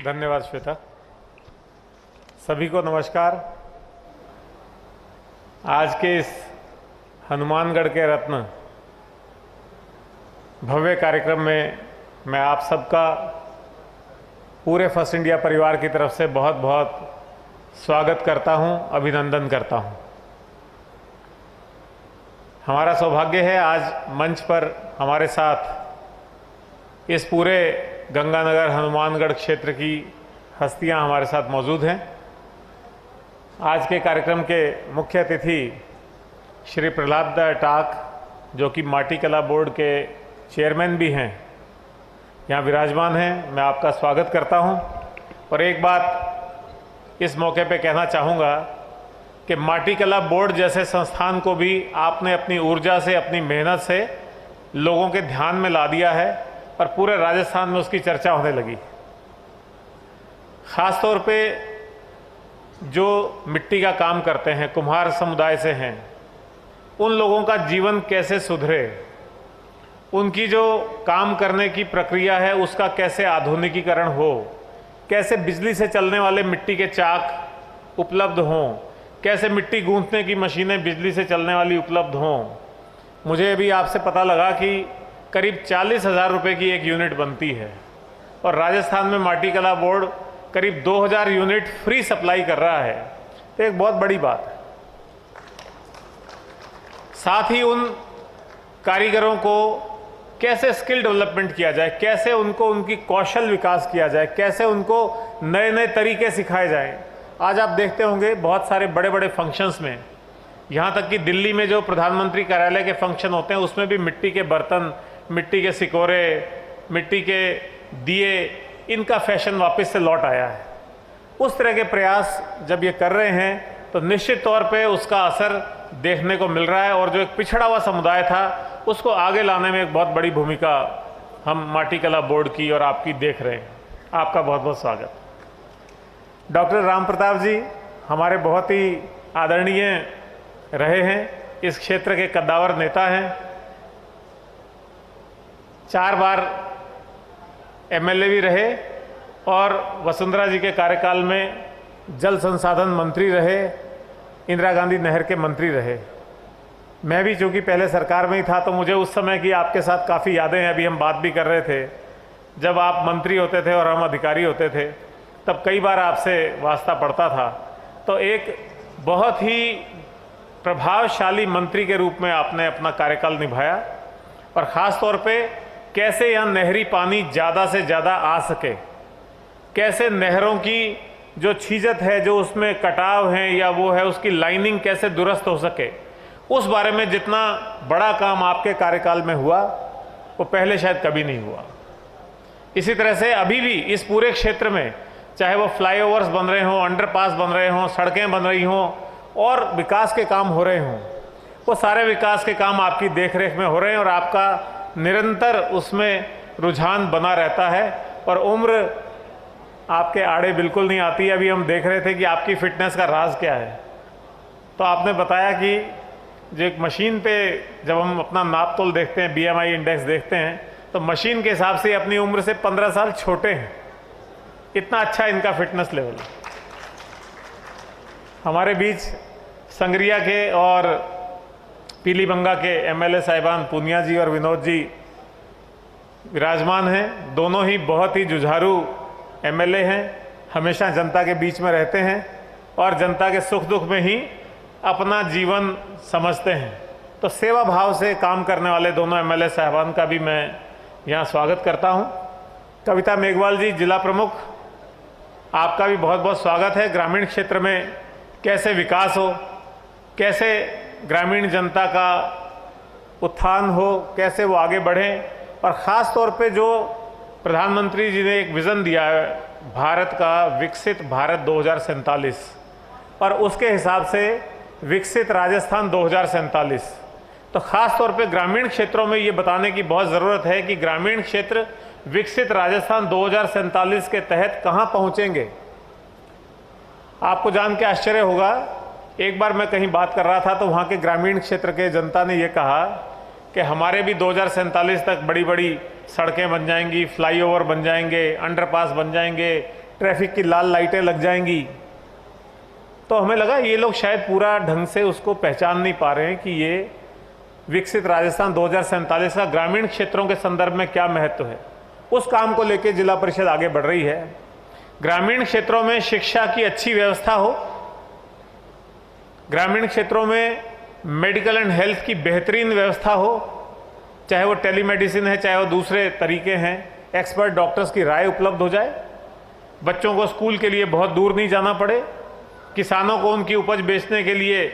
धन्यवाद श्वेता। सभी को नमस्कार। आज के इस हनुमानगढ़ के रत्न भव्य कार्यक्रम में मैं आप सबका पूरे फर्स्ट इंडिया परिवार की तरफ से बहुत बहुत स्वागत करता हूं, अभिनंदन करता हूं। हमारा सौभाग्य है आज मंच पर हमारे साथ इस पूरे गंगानगर हनुमानगढ़ क्षेत्र की हस्तियां हमारे साथ मौजूद हैं। आज के कार्यक्रम के मुख्य अतिथि श्री प्रहलाद टाक, जो कि माटी कला बोर्ड के चेयरमैन भी हैं, यहाँ विराजमान हैं। मैं आपका स्वागत करता हूँ। और एक बात इस मौके पे कहना चाहूँगा कि माटी कला बोर्ड जैसे संस्थान को भी आपने अपनी ऊर्जा से, अपनी मेहनत से लोगों के ध्यान में ला दिया है और पूरे राजस्थान में उसकी चर्चा होने लगी। ख़ास तौर पे जो मिट्टी का काम करते हैं, कुम्हार समुदाय से हैं, उन लोगों का जीवन कैसे सुधरे, उनकी जो काम करने की प्रक्रिया है उसका कैसे आधुनिकीकरण हो, कैसे बिजली से चलने वाले मिट्टी के चाक उपलब्ध हों, कैसे मिट्टी गूंथने की मशीनें बिजली से चलने वाली उपलब्ध हों। मुझे अभी आपसे पता लगा कि करीब 40,000 रुपये की एक यूनिट बनती है और राजस्थान में माटी कला बोर्ड करीब 2,000 यूनिट फ्री सप्लाई कर रहा है। तो एक बहुत बड़ी बात है। साथ ही उन कारीगरों को कैसे स्किल डेवलपमेंट किया जाए, कैसे उनको उनकी कौशल विकास किया जाए, कैसे उनको नए नए तरीके सिखाए जाएं। आज आप देखते होंगे बहुत सारे बड़े बड़े फंक्शंस में, यहाँ तक कि दिल्ली में जो प्रधानमंत्री कार्यालय के फंक्शन होते हैं उसमें भी मिट्टी के बर्तन, मिट्टी के सिकोरे, मिट्टी के दिए, इनका फैशन वापस से लौट आया है। उस तरह के प्रयास जब ये कर रहे हैं तो निश्चित तौर पे उसका असर देखने को मिल रहा है और जो एक पिछड़ा हुआ समुदाय था उसको आगे लाने में एक बहुत बड़ी भूमिका हम माटी कला बोर्ड की और आपकी देख रहे हैं। आपका बहुत बहुत स्वागत। डॉक्टर राम प्रताप जी हमारे बहुत ही आदरणीय रहे हैं, इस क्षेत्र के कद्दावर नेता हैं, 4 बार एमएलए भी रहे और वसुंधरा जी के कार्यकाल में जल संसाधन मंत्री रहे, इंदिरा गांधी नहर के मंत्री रहे। मैं भी चूँकि पहले सरकार में ही था तो मुझे उस समय की आपके साथ काफ़ी यादें हैं। अभी हम बात भी कर रहे थे, जब आप मंत्री होते थे और हम अधिकारी होते थे, तब कई बार आपसे वास्ता पड़ता था। तो एक बहुत ही प्रभावशाली मंत्री के रूप में आपने अपना कार्यकाल निभाया और ख़ास तौर पे कैसे यहाँ नहरी पानी ज़्यादा से ज़्यादा आ सके, कैसे नहरों की जो छीजत है, जो उसमें कटाव है या वो है, उसकी लाइनिंग कैसे दुरुस्त हो सके, उस बारे में जितना बड़ा काम आपके कार्यकाल में हुआ वो पहले शायद कभी नहीं हुआ। इसी तरह से अभी भी इस पूरे क्षेत्र में चाहे वो फ्लाईओवर्स बन रहे हों, अंडरपास बन रहे हों, सड़कें बन रही हों और विकास के काम हो रहे हों, वो सारे विकास के काम आपकी देखरेख में हो रहे हैं और आपका निरंतर उसमें रुझान बना रहता है और उम्र आपके आड़े बिल्कुल नहीं आती। अभी हम देख रहे थे कि आपकी फिटनेस का राज क्या है। तो आपने बताया कि जो एक मशीन पे जब हम अपना नाप तोल देखते हैं, बीएमआई इंडेक्स देखते हैं, तो मशीन के हिसाब से अपनी उम्र से 15 साल छोटे हैं। इतना अच्छा इनका फिटनेस लेवल। हमारे बीच संगरिया के और पीलीबंगा के एमएलए साहिबान पूनिया जी और विनोद जी विराजमान हैं। दोनों ही बहुत ही जुझारू एमएलए हैं, हमेशा जनता के बीच में रहते हैं और जनता के सुख दुख में ही अपना जीवन समझते हैं। तो सेवा भाव से काम करने वाले दोनों एमएलए साहिबान का भी मैं यहाँ स्वागत करता हूँ। कविता मेघवाल जी, जिला प्रमुख, आपका भी बहुत बहुत स्वागत है। ग्रामीण क्षेत्र में कैसे विकास हो, कैसे ग्रामीण जनता का उत्थान हो, कैसे वो आगे बढ़ें और ख़ास तौर पे जो प्रधानमंत्री जी ने एक विज़न दिया है भारत का, विकसित भारत 2047, और उसके हिसाब से विकसित राजस्थान 2047। तो ख़ास तौर पे ग्रामीण क्षेत्रों में ये बताने की बहुत ज़रूरत है कि ग्रामीण क्षेत्र विकसित राजस्थान 2047 के तहत कहाँ पहुँचेंगे। आपको जान के आश्चर्य होगा, एक बार मैं कहीं बात कर रहा था तो वहाँ के ग्रामीण क्षेत्र के जनता ने ये कहा कि हमारे भी 2047 तक बड़ी बड़ी सड़कें बन जाएंगी, फ्लाईओवर बन जाएंगे, अंडरपास बन जाएंगे, ट्रैफिक की लाल लाइटें लग जाएंगी। तो हमें लगा ये लोग शायद पूरा ढंग से उसको पहचान नहीं पा रहे हैं कि ये विकसित राजस्थान 2047 का ग्रामीण क्षेत्रों के संदर्भ में क्या महत्व है। उस काम को लेकर जिला परिषद आगे बढ़ रही है। ग्रामीण क्षेत्रों में शिक्षा की अच्छी व्यवस्था हो, ग्रामीण क्षेत्रों में मेडिकल एंड हेल्थ की बेहतरीन व्यवस्था हो, चाहे वो टेलीमेडिसिन है, चाहे वो दूसरे तरीके हैं, एक्सपर्ट डॉक्टर्स की राय उपलब्ध हो जाए, बच्चों को स्कूल के लिए बहुत दूर नहीं जाना पड़े, किसानों को उनकी उपज बेचने के लिए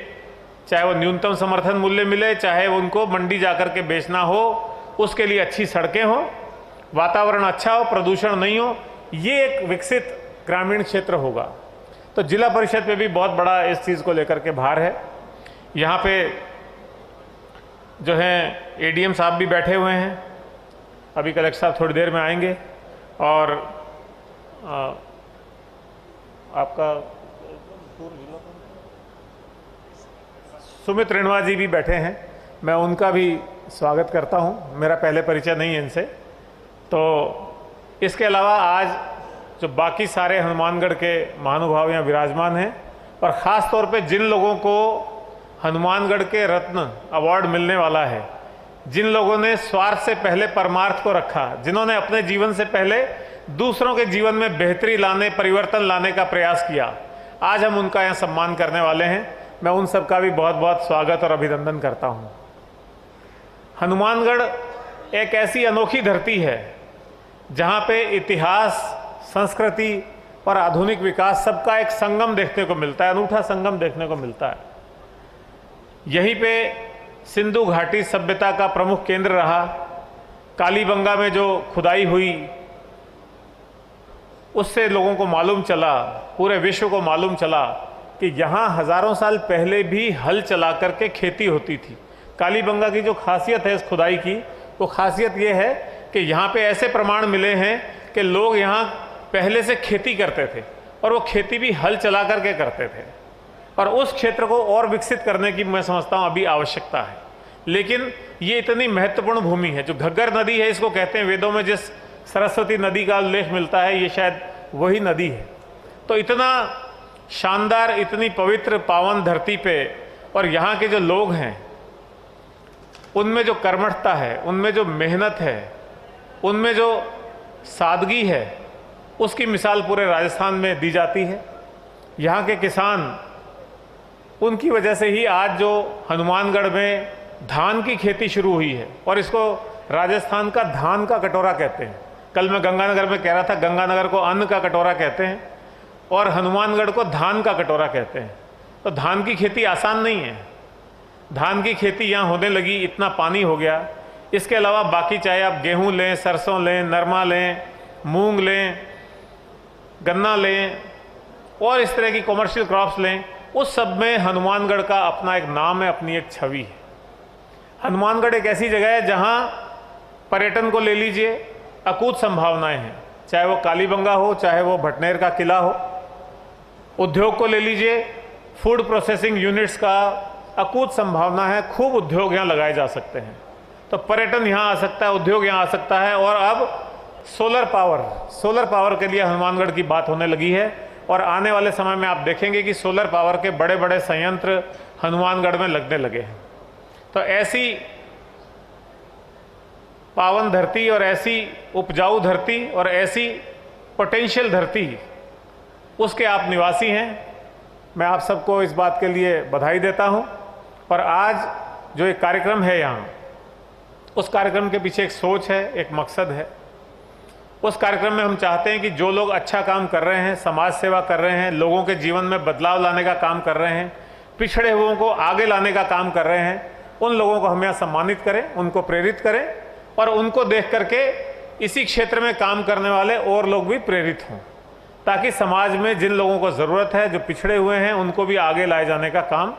चाहे वो न्यूनतम समर्थन मूल्य मिले, चाहे वो उनको मंडी जाकर के बेचना हो, उसके लिए अच्छी सड़कें हो, वातावरण अच्छा हो, प्रदूषण नहीं हो, ये एक विकसित ग्रामीण क्षेत्र होगा। तो जिला परिषद पे भी बहुत बड़ा इस चीज़ को लेकर के भार है। यहाँ पे जो है एडीएम साहब भी बैठे हुए हैं, अभी कलेक्टर साहब थोड़ी देर में आएंगे, और आपका सुमित रेणवा जी भी बैठे हैं, मैं उनका भी स्वागत करता हूं। मेरा पहले परिचय नहीं है इनसे। तो इसके अलावा आज जो बाकी सारे हनुमानगढ़ के महानुभाव यहाँ विराजमान हैं, और ख़ास तौर पे जिन लोगों को हनुमानगढ़ के रत्न अवार्ड मिलने वाला है, जिन लोगों ने स्वार्थ से पहले परमार्थ को रखा, जिन्होंने अपने जीवन से पहले दूसरों के जीवन में बेहतरी लाने, परिवर्तन लाने का प्रयास किया, आज हम उनका यहाँ सम्मान करने वाले हैं। मैं उन सब का भी बहुत बहुत स्वागत और अभिनंदन करता हूँ। हनुमानगढ़ एक ऐसी अनोखी धरती है जहाँ पे इतिहास, संस्कृति और आधुनिक विकास सबका एक संगम देखने को मिलता है, अनूठा संगम देखने को मिलता है। यहीं पे सिंधु घाटी सभ्यता का प्रमुख केंद्र रहा। कालीबंगा में जो खुदाई हुई, उससे लोगों को मालूम चला, पूरे विश्व को मालूम चला कि यहाँ हजारों साल पहले भी हल चला करके खेती होती थी। कालीबंगा की जो खासियत है इस खुदाई की, वो खासियत ये है कि यहाँ पे ऐसे प्रमाण मिले हैं कि लोग यहाँ पहले से खेती करते थे, और वो खेती भी हल चला करके करते थे। और उस क्षेत्र को और विकसित करने की मैं समझता हूँ अभी आवश्यकता है। लेकिन ये इतनी महत्वपूर्ण भूमि है, जो घग्गर नदी है इसको कहते हैं, वेदों में जिस सरस्वती नदी का उल्लेख मिलता है, ये शायद वही नदी है। तो इतना शानदार, इतनी पवित्र पावन धरती पे, और यहाँ के जो लोग हैं उनमें जो कर्मठता है, उनमें जो मेहनत है, उनमें जो सादगी है, उसकी मिसाल पूरे राजस्थान में दी जाती है। यहाँ के किसान, उनकी वजह से ही आज जो हनुमानगढ़ में धान की खेती शुरू हुई है, और इसको राजस्थान का धान का कटोरा कहते हैं। कल मैं गंगानगर में कह रहा था, गंगानगर को अन्न का कटोरा कहते हैं और हनुमानगढ़ को धान का कटोरा कहते हैं। तो धान की खेती आसान नहीं है। धान की खेती यहाँ होने लगी, इतना पानी हो गया। इसके अलावा बाकी चाहे आप गेहूं लें, सरसों लें, नरमा लें, मूंग लें, गन्ना लें, और इस तरह की कॉमर्शियल क्रॉप्स लें, उस सब में हनुमानगढ़ का अपना एक नाम है, अपनी एक छवि है। हनुमानगढ़ एक ऐसी जगह है जहाँ पर्यटन को ले लीजिए, अकूत संभावनाएं हैं, चाहे वो कालीबंगा हो, चाहे वो भटनेर का किला हो। उद्योग को ले लीजिए, फूड प्रोसेसिंग यूनिट्स का अकूत संभावना है, खूब उद्योग यहाँ लगाए जा सकते हैं। तो पर्यटन यहाँ आ सकता है, उद्योग यहाँ आ सकता है। और अब सोलर पावर के लिए हनुमानगढ़ की बात होने लगी है, और आने वाले समय में आप देखेंगे कि सोलर पावर के बड़े बड़े संयंत्र हनुमानगढ़ में लगने लगे हैं। तो ऐसी पावन धरती, और ऐसी उपजाऊ धरती, और ऐसी पोटेंशियल धरती, उसके आप निवासी हैं। मैं आप सबको इस बात के लिए बधाई देता हूं। और आज जो एक कार्यक्रम है यहाँ, उस कार्यक्रम के पीछे एक सोच है, एक मकसद है। उस कार्यक्रम में हम चाहते हैं कि जो लोग अच्छा काम कर रहे हैं, समाज सेवा कर रहे हैं, लोगों के जीवन में बदलाव लाने का काम कर रहे हैं, पिछड़े हुओं को आगे लाने का काम कर रहे हैं, उन लोगों को हम यहाँ सम्मानित करें, उनको प्रेरित करें, और उनको देख करके इसी क्षेत्र में काम करने वाले और लोग भी प्रेरित हों, ताकि समाज में जिन लोगों को ज़रूरत है, जो पिछड़े हुए हैं, उनको भी आगे लाए जाने का काम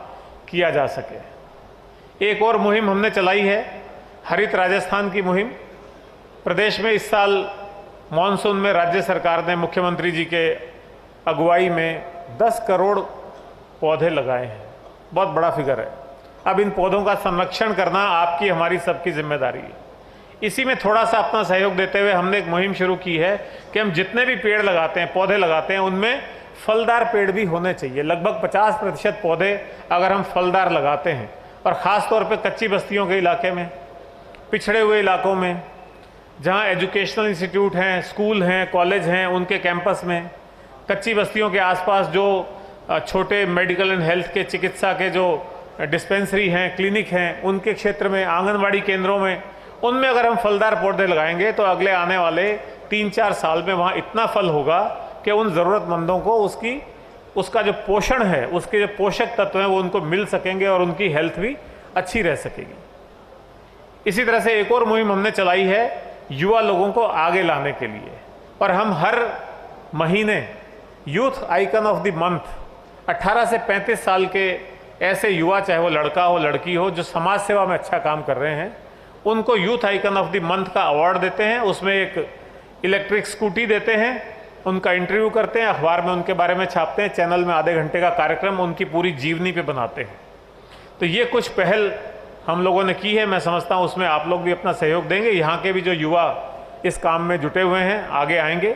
किया जा सके। एक और मुहिम हमने चलाई है, हरित राजस्थान की मुहिम। प्रदेश में इस साल मानसून में राज्य सरकार ने मुख्यमंत्री जी के अगुवाई में 10 करोड़ पौधे लगाए हैं। बहुत बड़ा फिगर है। अब इन पौधों का संरक्षण करना आपकी, हमारी सबकी जिम्मेदारी है। इसी में थोड़ा सा अपना सहयोग देते हुए हमने एक मुहिम शुरू की है कि हम जितने भी पेड़ लगाते हैं, पौधे लगाते हैं, उनमें फलदार पेड़ भी होने चाहिए। लगभग 50% पौधे अगर हम फलदार लगाते हैं, और ख़ास तौर पे कच्ची बस्तियों के इलाके में, पिछड़े हुए इलाकों में, जहाँ एजुकेशनल इंस्टीट्यूट हैं, स्कूल हैं, कॉलेज हैं, उनके कैंपस में, कच्ची बस्तियों के आसपास जो छोटे मेडिकल एंड हेल्थ के चिकित्सा के जो डिस्पेंसरी हैं, क्लिनिक हैं, उनके क्षेत्र में, आंगनबाड़ी केंद्रों में, उनमें अगर हम फलदार पौधे लगाएंगे तो अगले आने वाले 3-4 साल में वहाँ इतना फल होगा कि उन ज़रूरतमंदों को उसका जो पोषण है, उसके जो पोषक तत्व हैं, वो उनको मिल सकेंगे और उनकी हेल्थ भी अच्छी रह सकेगी। इसी तरह से एक और मुहिम हमने चलाई है युवा लोगों को आगे लाने के लिए, और हम हर महीने youth icon of the month 18 से 35 साल के ऐसे युवा, चाहे वो लड़का हो लड़की हो, जो समाज सेवा में अच्छा काम कर रहे हैं, उनको youth icon of the month का अवार्ड देते हैं। उसमें एक इलेक्ट्रिक स्कूटी देते हैं, उनका इंटरव्यू करते हैं, अखबार में उनके बारे में छापते हैं, चैनल में आधे घंटे का कार्यक्रम उनकी पूरी जीवनी पे बनाते हैं। तो ये कुछ पहल हम लोगों ने की है। मैं समझता हूँ उसमें आप लोग भी अपना सहयोग देंगे। यहाँ के भी जो युवा इस काम में जुटे हुए हैं आगे आएंगे।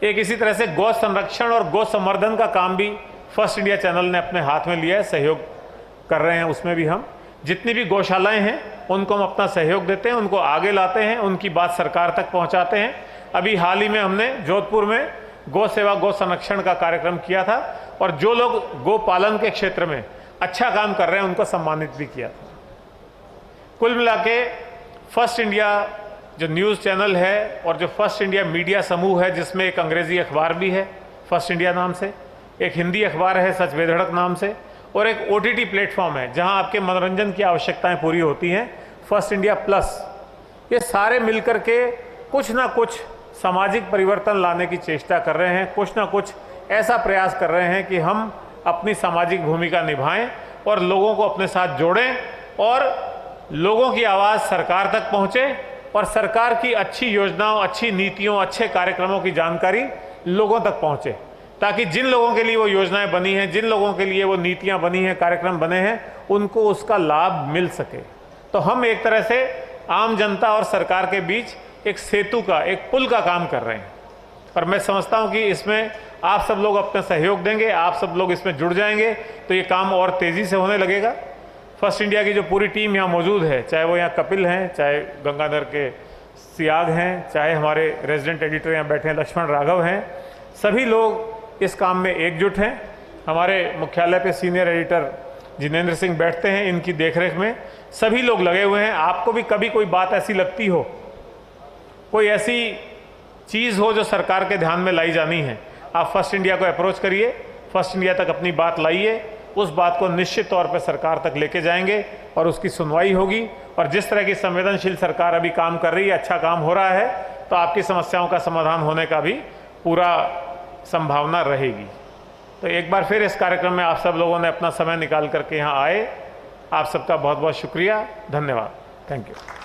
एक इसी तरह से गौ संरक्षण और गौ संवर्धन का काम भी फर्स्ट इंडिया चैनल ने अपने हाथ में लिया है, सहयोग कर रहे हैं। उसमें भी हम जितनी भी गौशालाएं हैं उनको हम अपना सहयोग देते हैं, उनको आगे लाते हैं, उनकी बात सरकार तक पहुंचाते हैं। अभी हाल ही में हमने जोधपुर में गौ सेवा गौ संरक्षण का कार्यक्रम किया था, और जो लोग गौ पालन के क्षेत्र में अच्छा काम कर रहे हैं उनको सम्मानित भी किया था। कुल मिला के फर्स्ट इंडिया जो न्यूज़ चैनल है और जो फर्स्ट इंडिया मीडिया समूह है, जिसमें एक अंग्रेजी अखबार भी है फर्स्ट इंडिया नाम से, एक हिंदी अखबार है सच बेधड़क नाम से, और एक OTT प्लेटफॉर्म है जहां आपके मनोरंजन की आवश्यकताएं पूरी होती हैं, फर्स्ट इंडिया प्लस, ये सारे मिलकर के कुछ ना कुछ सामाजिक परिवर्तन लाने की चेष्टा कर रहे हैं। कुछ ना कुछ ऐसा प्रयास कर रहे हैं कि हम अपनी सामाजिक भूमिका निभाएं और लोगों को अपने साथ जोड़ें, और लोगों की आवाज़ सरकार तक पहुंचे, और सरकार की अच्छी योजनाओं, अच्छी नीतियों, अच्छे कार्यक्रमों की जानकारी लोगों तक पहुंचे, ताकि जिन लोगों के लिए वो योजनाएं बनी हैं, जिन लोगों के लिए वो नीतियां बनी हैं, कार्यक्रम बने हैं, उनको उसका लाभ मिल सके। तो हम एक तरह से आम जनता और सरकार के बीच एक सेतु का, एक पुल का काम कर रहे हैं। और मैं समझता हूं कि इसमें आप सब लोग अपना सहयोग देंगे, आप सब लोग इसमें जुड़ जाएंगे तो ये काम और तेज़ी से होने लगेगा। फर्स्ट इंडिया की जो पूरी टीम यहाँ मौजूद है, चाहे वो यहाँ कपिल हैं, चाहे गंगाधर के सियाग हैं, चाहे हमारे रेजिडेंट एडिटर यहाँ बैठे हैं लक्ष्मण राघव हैं, सभी लोग इस काम में एकजुट हैं। हमारे मुख्यालय पे सीनियर एडिटर जिनेंद्र सिंह बैठते हैं, इनकी देखरेख में सभी लोग लगे हुए हैं। आपको भी कभी कोई बात ऐसी लगती हो, कोई ऐसी चीज़ हो जो सरकार के ध्यान में लाई जानी है, आप फर्स्ट इंडिया को अप्रोच करिए, फर्स्ट इंडिया तक अपनी बात लाइए, उस बात को निश्चित तौर पर सरकार तक लेके जाएंगे और उसकी सुनवाई होगी। और जिस तरह की संवेदनशील सरकार अभी काम कर रही है, अच्छा काम हो रहा है, तो आपकी समस्याओं का समाधान होने का भी पूरा संभावना रहेगी। तो एक बार फिर इस कार्यक्रम में आप सब लोगों ने अपना समय निकाल करके यहाँ आए, आप सबका बहुत बहुत शुक्रिया, धन्यवाद, थैंक यू।